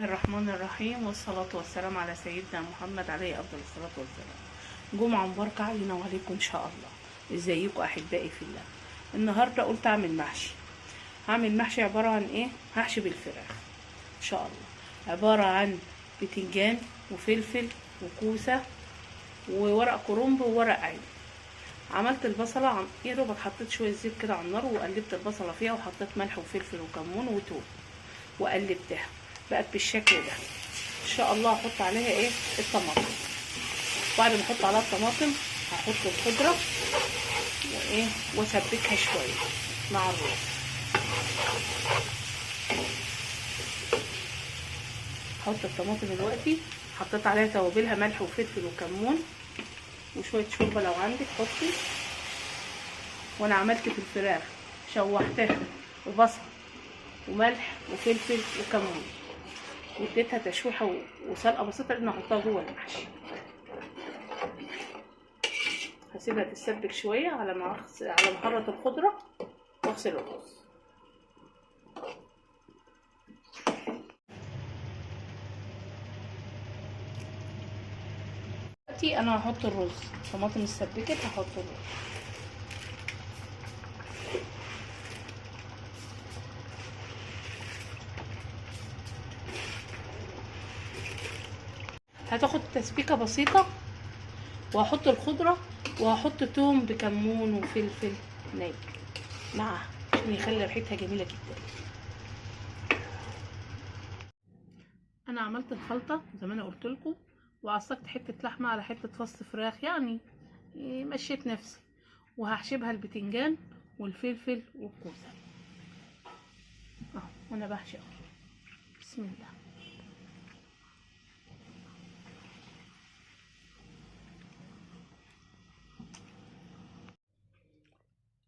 الرحمن الرحيم، والصلاة والسلام على سيدنا محمد عليه أفضل الصلاة والسلام. جمعة مباركة علينا وعليكم إن شاء الله. ازيكم أحبائي في الله؟ النهاردة قلت أعمل محشي. هعمل محشي عبارة عن إيه؟ هحشي بالفراخ إن شاء الله. عبارة عن بتنجان وفلفل وكوسة وورق كرنب وورق عنب. عملت البصلة يا دوبك حطيت شوية زيت كده على النار وقلبت البصلة فيها وحطيت ملح وفلفل وكمون وتوم وقلبتها بقت بالشكل ده. ان شاء الله هحط عليها ايه؟ الطماطم. بعد ما احط عليها الطماطم هحط الخضره وايه واسبكها شويه مع الرز. هحط الطماطم دلوقتي، حطيت عليها توابلها ملح وفلفل وكمون وشويه شوربه لو عندك حطي. وانا عملت في الفراخ شوحتها وبصل وملح وفلفل وكمون واديتها تشويحه وسلقه بسيطه لان احطها جوه المحشي. هسيبها تتسبك شويه على ما احرط الخضره واغسل الرز. دلوقتي انا هحط الرز، الطماطم اتسبكت هحط الرز. هتاخد تسبيكه بسيطه وهحط الخضره وهحط توم بكمون وفلفل ني معاها عشان يخلي ريحتها جميله جدا. انا عملت الخلطه زي ما انا قلت لكم، وعصقت حته لحمه على حته فص فراخ، يعني مشيت نفسي، وهحشبها البتنجان والفلفل والكوسه اهو وانا بحشي اهو. بسم الله.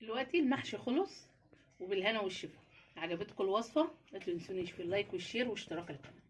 دلوقتي المحشي خلص وبالهنا والشفا. عجبتكم الوصفه؟ ما تنسونيش في اللايك والشير واشتراك القناه.